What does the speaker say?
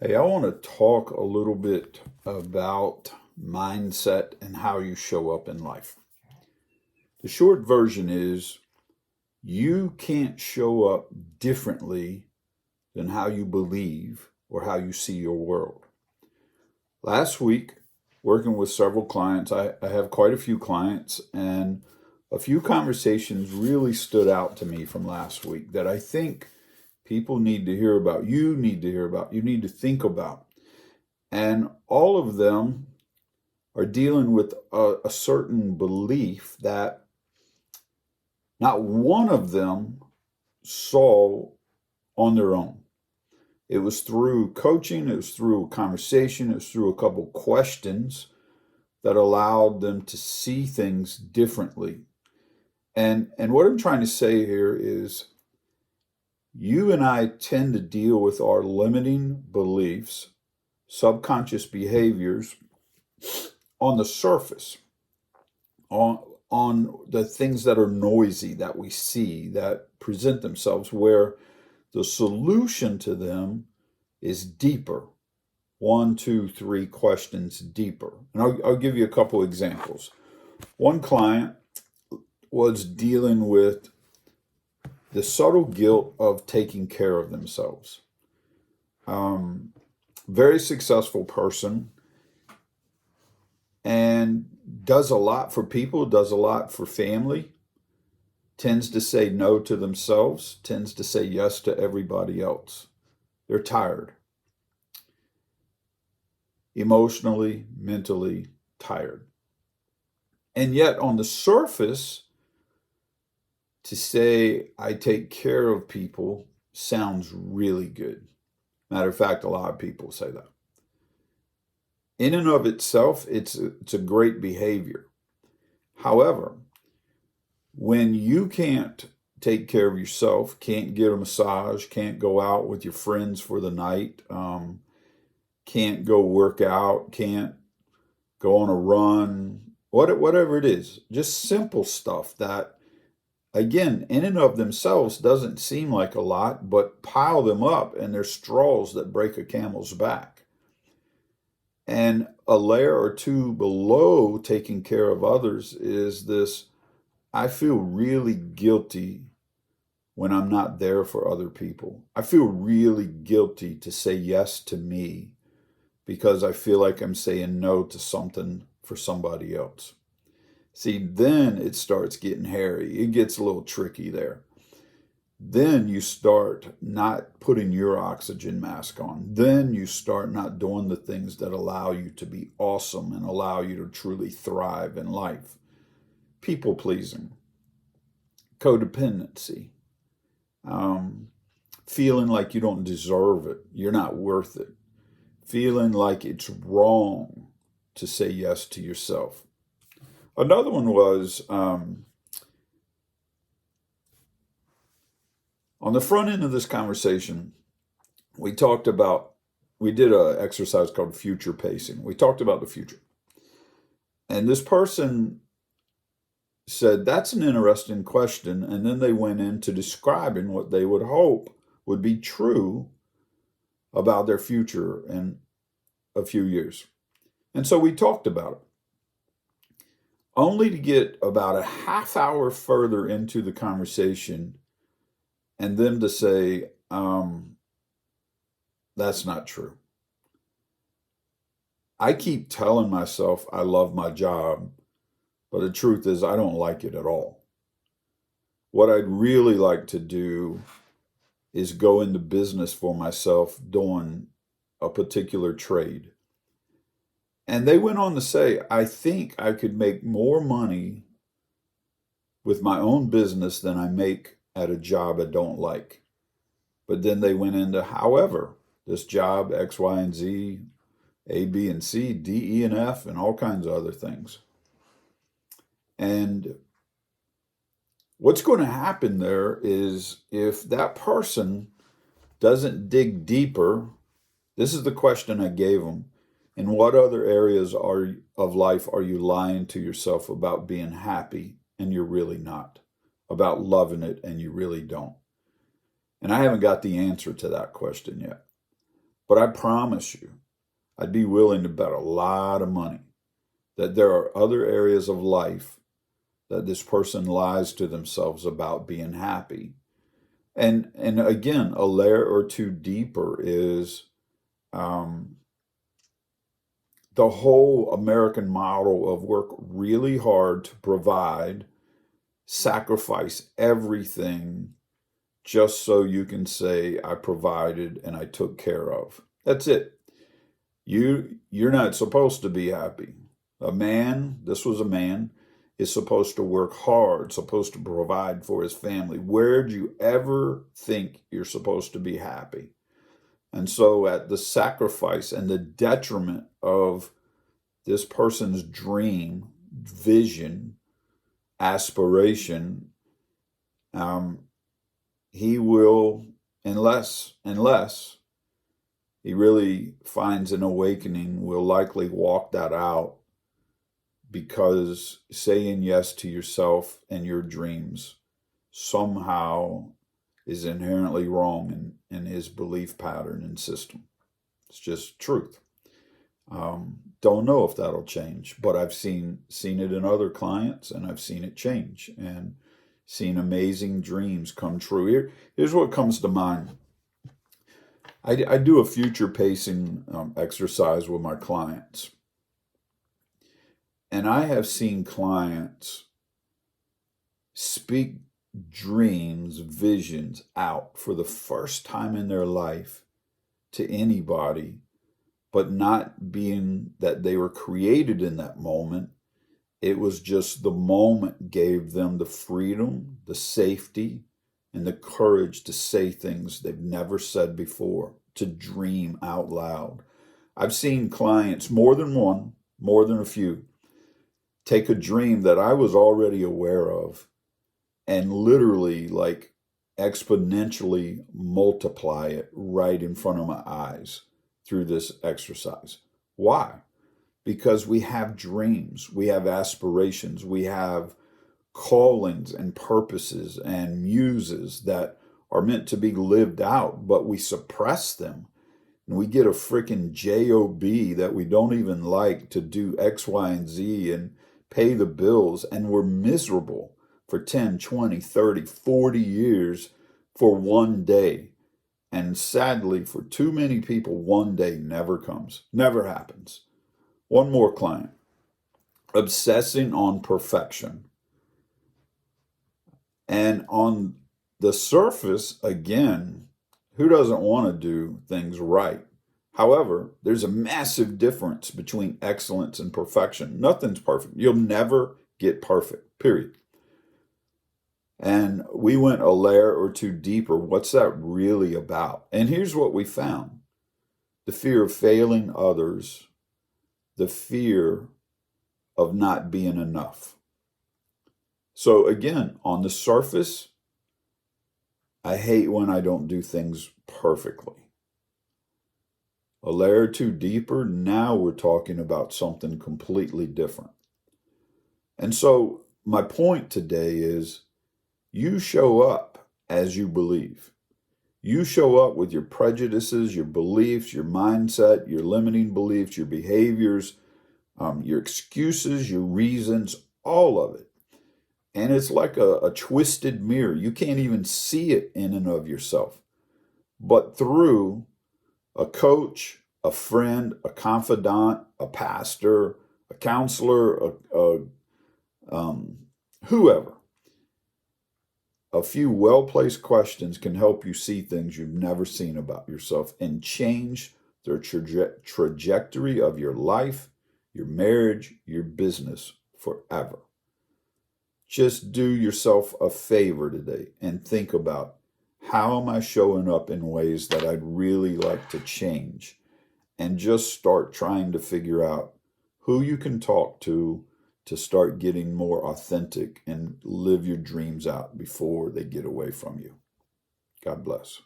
Hey, I want to talk a little bit about mindset and how you show up in life. The short version is you can't show up differently than how you believe or how you see your world. Last week, working with several clients, I have quite a few clients, and a few conversations really stood out to me from last week that I think people need to hear about, you need to hear about, you need to think about. And all of them are dealing with a certain belief that not one of them saw on their own. It was through coaching, it was through a conversation, it was through a couple questions that allowed them to see things differently. And what I'm trying to say here is you and I tend to deal with our limiting beliefs, subconscious behaviors on the surface, on the things that are noisy that we see that present themselves, where the solution to them is deeper. 1, 2, 3 questions deeper. And I'll give you a couple examples. One client was dealing with the subtle guilt of taking care of themselves. Very successful person, and does a lot for people, does a lot for family, tends to say no to themselves, tends to say yes to everybody else. They're tired. Emotionally, mentally tired. And yet on the surface, to say I take care of people sounds really good. Matter of fact, a lot of people say that. In and of itself, it's a great behavior. However, when you can't take care of yourself, can't get a massage, can't go out with your friends for the night, can't go work out, can't go on a run, whatever it is, just simple stuff that, again, in and of themselves doesn't seem like a lot, but pile them up and they're straws that break a camel's back. And a layer or two below taking care of others is this: I feel really guilty when I'm not there for other people. I feel really guilty to say yes to me because I feel like I'm saying no to something for somebody else. See, then it starts getting hairy. It gets a little tricky there. Then you start not putting your oxygen mask on. Then you start not doing the things that allow you to be awesome and allow you to truly thrive in life. People pleasing, codependency, feeling like you don't deserve it, you're not worth it, feeling like it's wrong to say yes to yourself. Another one was on the front end of this conversation, we did an exercise called future pacing. We talked about the future. And this person said, that's an interesting question. And then they went into describing what they would hope would be true about their future in a few years. And so we talked about it, only to get about a half hour further into the conversation and them to say, that's not true. I keep telling myself I love my job, but the truth is I don't like it at all. What I'd really like to do is go into business for myself doing a particular trade. And they went on to say, I think I could make more money with my own business than I make at a job I don't like. But then they went into, however, this job, X, Y, and Z, A, B, and C, D, E, and F, and all kinds of other things. And what's going to happen there is if that person doesn't dig deeper, this is the question I gave them. In what other areas of life are you lying to yourself about being happy and you're really not? About loving it and you really don't? And I haven't got the answer to that question yet. But I promise you, I'd be willing to bet a lot of money that there are other areas of life that this person lies to themselves about being happy. And again, a layer or two deeper is um, the whole American model of work really hard to provide, sacrifice everything just so you can say, I provided and I took care of. That's it. You're not supposed to be happy. A man, this was a man, is supposed to work hard, supposed to provide for his family. Where'd you ever think you're supposed to be happy? And so at the sacrifice and the detriment of this person's dream, vision, aspiration, he will, unless he really finds an awakening, will likely walk that out, because saying yes to yourself and your dreams somehow is inherently wrong in his belief pattern and system. It's just truth. Don't know if that'll change, but I've seen it in other clients, and I've seen it change, and seen amazing dreams come true. Here's what comes to mind. I do a future pacing exercise with my clients. And I have seen clients speak dreams, visions out for the first time in their life to anybody, but not being that they were created in that moment. It was just the moment gave them the freedom, the safety, and the courage to say things they've never said before, to dream out loud. I've seen clients, more than one, more than a few, take a dream that I was already aware of and literally like exponentially multiply it right in front of my eyes through this exercise. Why? Because we have dreams, we have aspirations, we have callings and purposes and muses that are meant to be lived out, but we suppress them. And we get a freaking job that we don't even like to do X, Y, and Z and pay the bills, and we're miserable for 10, 20, 30, 40 years for one day. And sadly, for too many people, one day never comes, never happens. One more client, obsessing on perfection. And on the surface, again, who doesn't want to do things right? However, there's a massive difference between excellence and perfection. Nothing's perfect. You'll never get perfect, period. And we went a layer or two deeper. What's that really about? And here's what we found. The fear of failing others, the fear of not being enough. So again, on the surface, I hate when I don't do things perfectly. A layer or two deeper, now we're talking about something completely different. And so my point today is, you show up as you believe. You show up with your prejudices, your beliefs, your mindset, your limiting beliefs, your behaviors, your excuses, your reasons, all of it. And it's like a twisted mirror. You can't even see it in and of yourself. But through a coach, a friend, a confidant, a pastor, a counselor, whoever, a few well-placed questions can help you see things you've never seen about yourself and change the trajectory of your life, your marriage, your business forever. Just do yourself a favor today and think about, how am I showing up in ways that I'd really like to change? And just start trying to figure out who you can talk to start getting more authentic and live your dreams out before they get away from you. God bless.